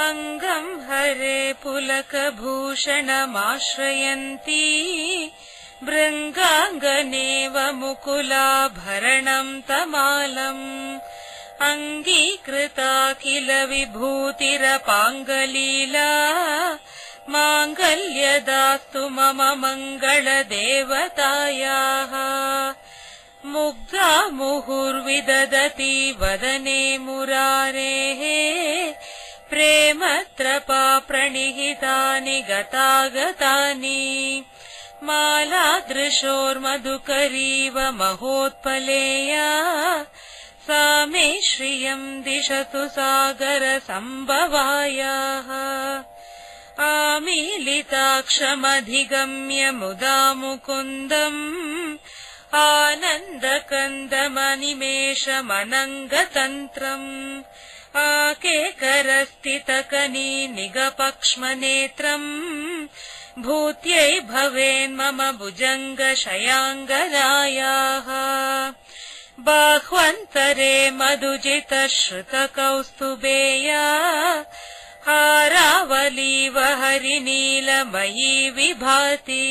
अंगं हरे पुलकभूषणमाश्रयन्ती भृङ्गाङ्गनेव मुकुलाभरणं तमालम् अङ्गीकृता किल विभूतिरपाङ्गलीला माङ्गल्यदास्तु मम मङ्गलदेवतायाः मुग्धा मुहुर्विदधति वदने मुरारेः प्रेमत्रपा प्रणिहितानि गतागतानि मालादृशोर्मधुकरीव महोत्पलेया सा मे श्रियं दिशतु सागरसम्भवायाः आमीलिताक्षमधिगम्य मुदा मुकुन्दम् आनन्दकन्दमनिमेषमनङ्गतन्त्रम् आकेकरस्थितकनी निगपक्ष्मनेत्रम् भूत्यै भवेन्मम भुजङ्गशयाङ्गनायाः बाह्वन्तरे मधुजितश्रुतकौस्तुभेया हारावलीव हरिनीलमयी विभाति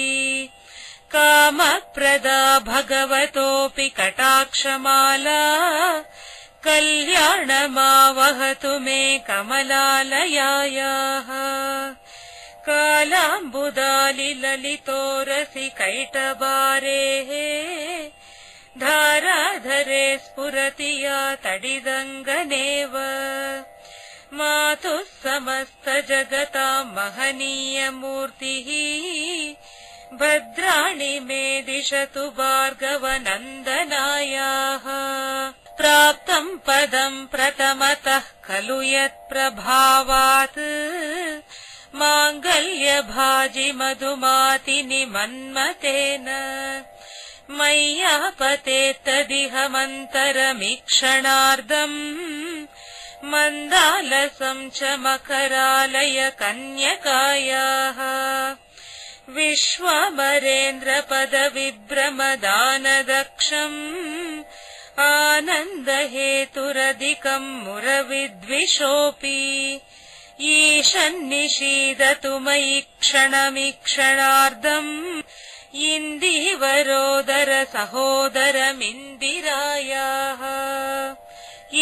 कामप्रदा भगवतोऽपि कटाक्षमाला कल्याणमावहतु मे कमलालयायाः कालाम्बुदालिललितोरसि कैटभारेः धाराधरे स्फुरति या तडिदङ्गनेव मातुः समस्तजगतां महनीयमूर्तिः भद्राणि मे दिशतु भार्गवनन्दनायाः प्राप्तं पदं प्रथमतः खलु यत्प्रभावात् माङ्गल्यभाजि मधुमातिनि मन्मतेन मय्यापतेत्तदिहमन्तरमीक्षणार्धम् मन्दालसं च मकरालय कन्यकायाः विश्वामरेन्द्रपदविभ्रमदानदक्षम् आनन्दहेतुरधिकं मुरविद्विषोऽपि ईशन्निषीदतु मयि क्षणमीक्षणार्धम् इन्दीवरोदर सहोदरमिन्दिरायाः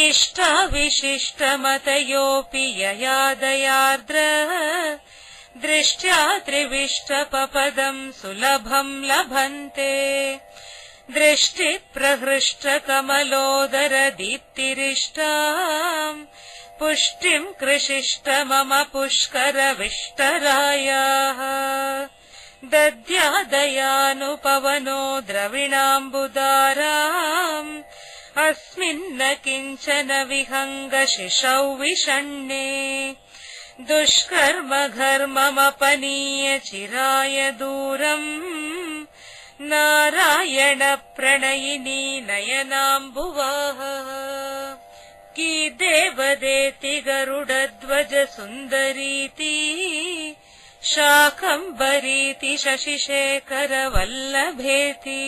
इष्टाविशिष्टमतयोऽपि यया दयार्द्रः दृष्ट्या त्रिविष्टपपदं सुलभं लभन्ते दृष्टिप्रहृष्टकमलोदर दीप्तिरिष्टाम् पुष्टिं कृषिष्ट मम पुष्करविष्टरायाः दद्यादयानुपवनो द्रविणाम्बुदाराम् अस्मिन्न किञ्चन विहङ्गशिशौ विषण्णे दुष्कर्मघर्ममपनीय चिराय दूरम् नारायण प्रणयिनी नयनाम्बुवाः की देवदेति गरुडध्वज सुन्दरीति शाकम्भरीति शशिशेखर वल्लभेति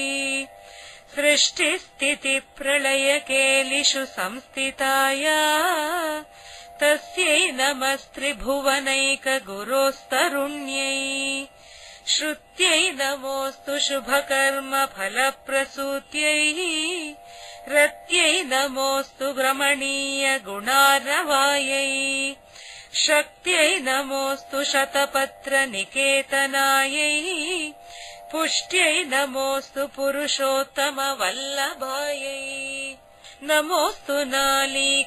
सृष्टिस्थितिप्रलयकेलिषु संस्थिताया तस्यै नमस्त्रिभुवनैकगुरोस्तरुण्यै श्रुत्यै नमोऽस्तु शुभकर्मफलप्रसूत्यै रत्यै नमोऽस्तु रमणीय गुणार्णवायै शक्त्यै नमोऽस्तु शतपत्रनिकेतनायै पुष्ट्यै नमोऽस्तु पुरुषोत्तमवल्लभायै नमोऽस्तु नालीकनिभाननायै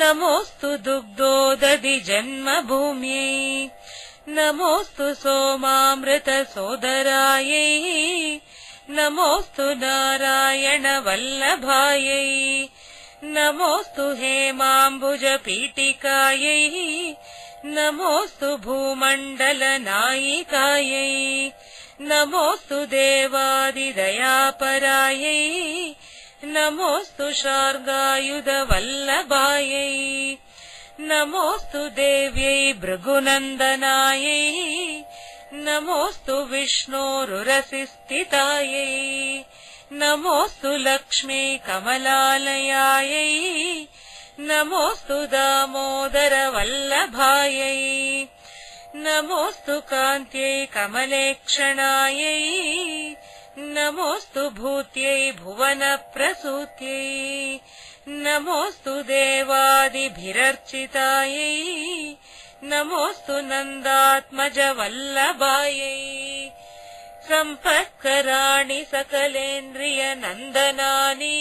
नमोऽस्तु दुग्धोदधिजन्मभूम्यै नमोऽस्तु सोमामृतसोदरायै नमोऽस्तु नारायणवल्लभायै नमोऽस्तु हेमाम्बुजपीठिकायै नमोऽस्तु भूमण्डलनायिकायै नमोऽस्तु देवादिदयापरायै नमोऽस्तु शार्ङ्गायुधवल्लभायै नमोऽस्तु देव्यै भृगुनन्दनायै नमोऽस्तु विष्णोरुरसिस्थितायै नमोऽस्तु लक्ष्मी कमलालयायै नमोऽस्तु दामोदर वल्लभायै नमोऽस्तु कान्त्यै कमलेक्षणायै नमोऽस्तु भूत्यै भुवनप्रसूत्यै नमोऽस्तु देवादिभिरर्चितायै नमोऽस्तु नन्दात्मजवल्लभायै सम्पत्कराणि सकलेन्द्रियनन्दनानि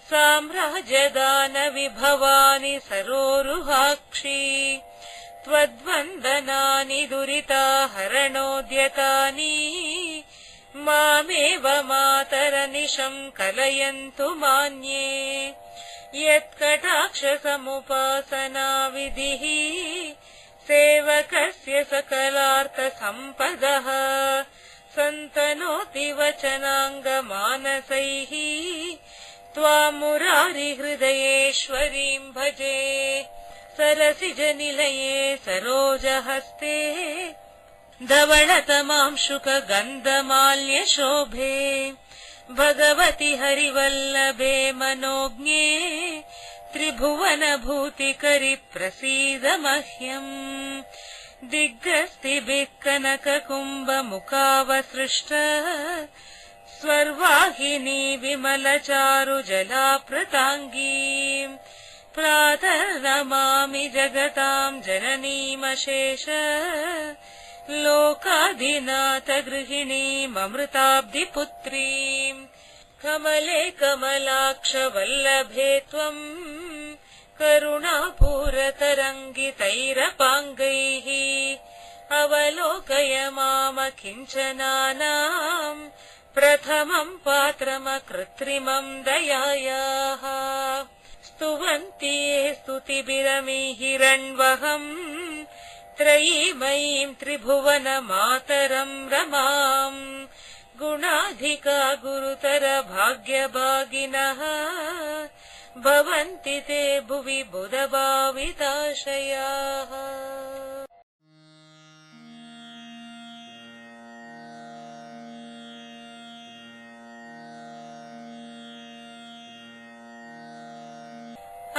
साम्राज्यदानविभवानि सरोरुहाक्षि त्वद्वन्दनानि दुरिताहरणोद्यतानि मामेव मातरनिशं कलयन्तु मान्ये यत्कटाक्षसमुपासनाविधिः सेवकस्य सकलार्थसम्पदः सन्तनोति वचनाङ्गमानसैः त्वां मुरारिहृदयेश्वरीं भजे सरसिजनिलये सरोजहस्ते धवळतमांशुकगन्धमाल्यशोभे भगवति हरिवल्लभे मनोज्ञे त्रिभुवनभूतिकरि प्रसीद मह्यम् दिग्गस्तिभिः कनककुम्भमुखावसृष्ट स्वर्वाहिनी विमलचारुजलाप्रताङ्गी प्रातः नमामि जगतां जननीमशेष लोकाधिनाथ गृहिणीममृताब्धिपुत्रीम् कमले कमलाक्षवल्लभे त्वम् करुणापूरतरङ्गितैरपाङ्गैः अवलोकय मामकिञ्चनानाम् प्रथमम् पात्रमकृत्रिमम् दयायाः स्तुवन्ति ये स्तुतिभिरमिहिरण्वहम् त्रयीमयीम् त्रिभुवनमातरम् रमाम् गुणाधिका गुरुतर भाग्यभागिनः भवन्ति ते भुवि बुधभाविताशयाः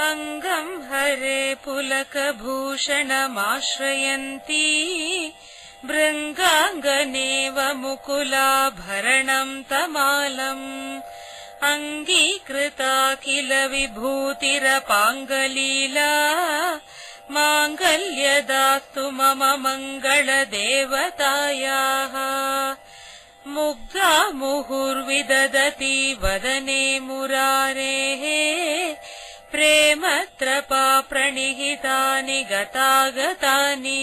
अङ्गम् हरे पुलकभूषणमाश्रयन्ती भृङ्गाङ्गनेव मुकुलाभरणम् तमालम् अङ्गीकृता किल विभूतिरपाङ्गलीला माङ्गल्यदास्तु मम मङ्गलदेवतायाः मुग्धा मुहुर्विदधति वदने मुरारेः प्रेमत्रपा प्रणिहितानि गतागतानि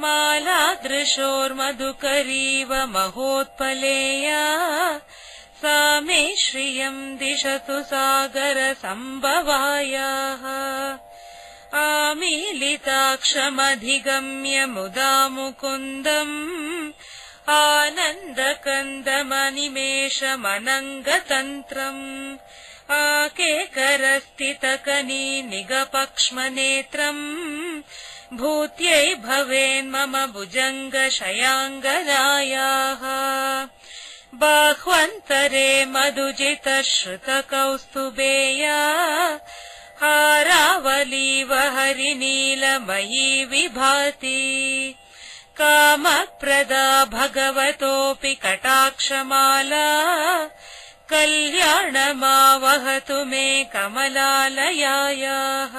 मालादृशोर्मधुकरीव महोत्पलेया सा मे श्रियम् दिशतु सागरसम्भवायाः आमीलिताक्षमधिगम्य मुदा मुकुन्दम् आनन्दकन्दमनिमेषमनङ्गतन्त्रम् आकेकरस्थितकनी निगपक्ष्मनेत्रम् भूत्यै भवेन्मम भुजङ्गशयाङ्गनायाः बाह्वन्तरे मधुजितश्रुतकौस्तुभेया हारावलीव हरिनीलमयी विभाति कामप्रदा भगवतोऽपि कटाक्षमाला कल्याणमावहतु मे कमलालयायाः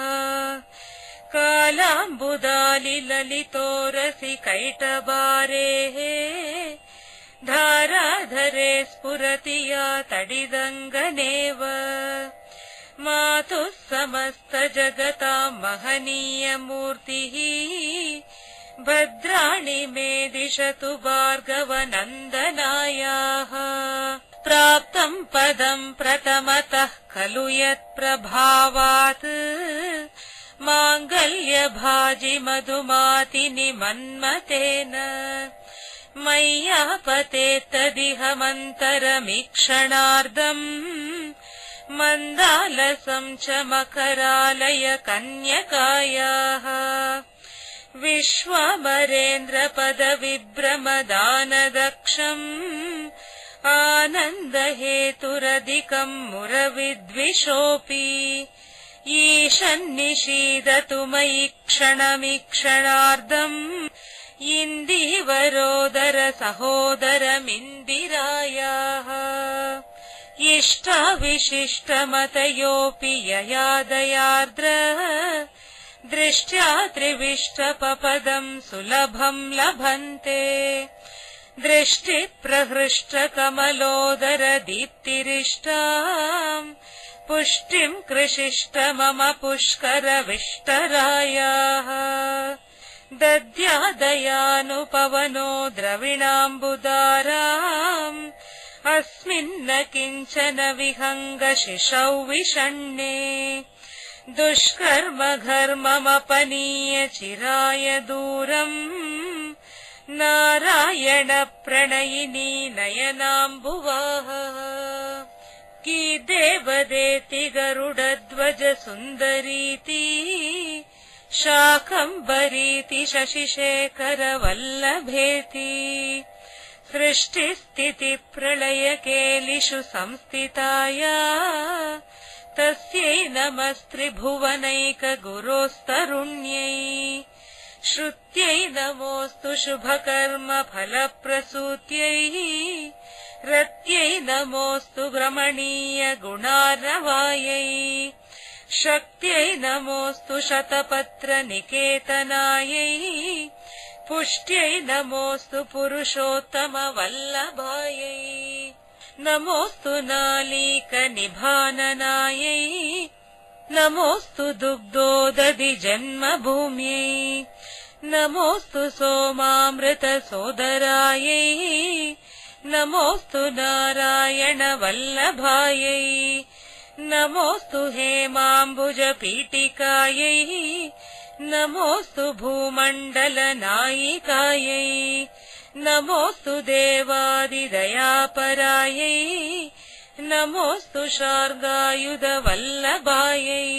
कालाम्बुदालिललितोरसि कैटभारेः धाराधरे स्फुरति या तडिदङ्गनेव मातुः समस्तजगतां महनीयमूर्तिः भद्राणि मे दिशतु भार्गवनन्दनायाः प्राप्तम् पदम् प्रथमतः खलु यत्प्रभावात् माङ्गल्यभाजि मधुमातिनि मन्मतेन मय्यापतेत्तदिहमन्तरमीक्षणार्धम् मन्दालसम् च मकरालय कन्यकायाः विश्वामरेन्द्रपदविभ्रमदानदक्षम् आनन्दहेतुरधिकम् मुरविद्विषोऽपि ईशन्निषीदतु मयि क्षणमीक्षणार्धम् इन्दीवरोदर सहोदरमिन्दिरायाः इष्टाविशिष्टमतयोऽपि ययादयार्द्र दृष्ट्या त्रिविष्टपपदम् सुलभम् लभन्ते दृष्टिप्रहृष्टकमलोदर दीप्तिरिष्टाम् पुष्टिम् कृशिष्ट मम पुष्करविष्टरायाः दद्यादयानुपवनो द्रविणाम्बुदाराम् अस्मिन्न किञ्चन विहङ्गशिशौ विषण्णे दुष्कर्म घर्ममपनीय चिराय दूरम् नारायण प्रणयिनी नयनाम्बुवाहः की देवदेति गरुडध्वज सुन्दरीति शाकम्भरीति शशिशेखर वल्लभेति सृष्टिस्थितिप्रलयकेलिषु संस्थिताया तस्यै नमस्त्रिभुवनैकगुरोस्तरुण्यै श्रुत्यै नमोऽस्तु शुभकर्म फलप्रसूत्यै रत्यै नमोऽस्तु रमणीय गुणार्णवायै शक्त्यै नमोऽस्तु शतपत्र निकेतनायै पुष्ट्यै नमोऽस्तु पुरुषोत्तम वल्लभायै नमोऽस्तु नालीक निभाननायै नमोऽस्तु दुग्धोदधि जन्मभूम्यै नमोऽस्तु सोमामृत सोदरायै नमोऽस्तु नारायण वल्लभायै नमोऽस्तु हेमाम्बुज पीठिकायै नमोऽस्तु भूमण्डल नायिकायै नमोऽस्तु देवादिदयापरायै नमोऽस्तु शार्गायुध वल्लभायै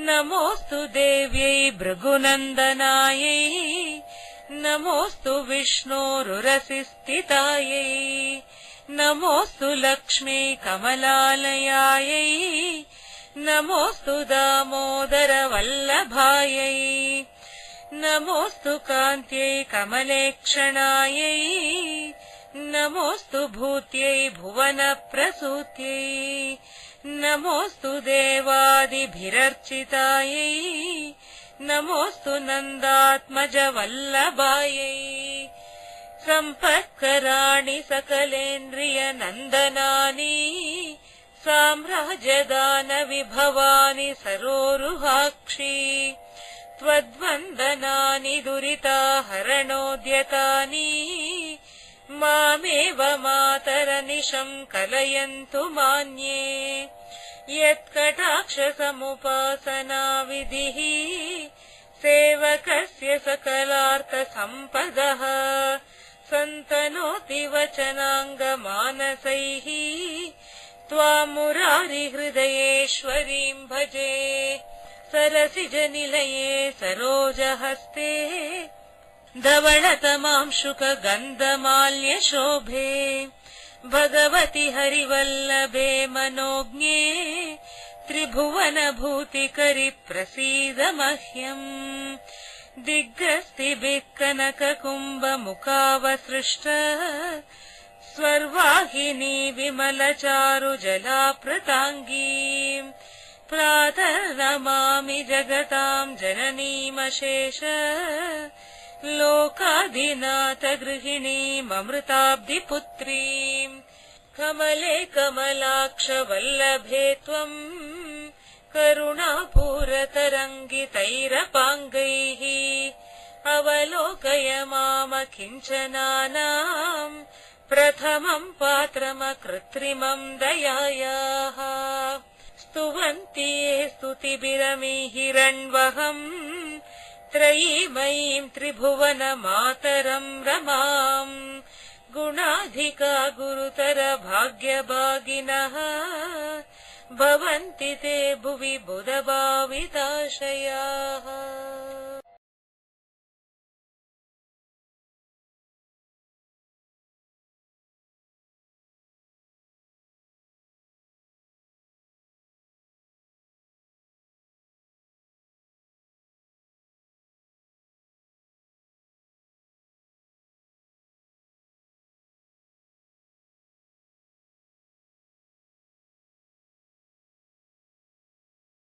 नमोऽस्तु देव्यै भृगुनन्दनायै नमोऽस्तु विष्णोरुरसिस्थितायै नमोऽस्तु लक्ष्मी कमलालयायै नमोऽस्तु दामोदर वल्लभायै नमोऽस्तु कान्त्यै कमलेक्षणायै नमोऽस्तु भूत्यै भुवनप्रसूत्यै नमोऽस्तु देवादिभिरर्चितायै नमोऽस्तु नन्दात्मज वल्लभायै सम्पत्कराणि सकलेन्द्रियनन्दनानि साम्राज्यदान विभवानि सरोरुहाक्षी त्वद्वन्दनानि दुरिताहरणोद्यतानि मामेव मातरनिशम् कलयन्तु मान्ये यत्कटाक्षसमुपासना विधिः सेवकस्य सकलार्थसम्पदः सन्तनोति वचनाङ्गमानसैः त्वां मुरारिहृदयेश्वरीम् भजे सरसिजनिलये सरोजहस्ते धवळतमांशुकगन्धमाल्यशोभे भगवति हरिवल्लभे मनोज्ञे त्रिभुवनभूतिकरि प्रसीद मह्यम् दिग्गस्तिभिक्कनककुम्भमुखावसृष्ट स्वर्वाहिनी विमलचारुजलाप्रताङ्गीम् प्रातः नमामि जगताम् जननीमशेष लोकाधिनाथ गृहिणीममृताब्धिपुत्रीम् कमले कमलाक्ष वल्लभे त्वम् करुणापूरतरङ्गितैरपाङ्गैः अवलोकय मामकिञ्चनानाम् प्रथमम् पात्रमकृत्रिमम् दयायाः स्तुवन्ति ये स्तुतिभिरमिहिरण्वहम् त्रयीमयीम् त्रिभुवनमातरम् रमाम् गुणाधिका गुरुतर भाग्यभागिनः भवन्ति ते भुवि बुधभाविताशयाः।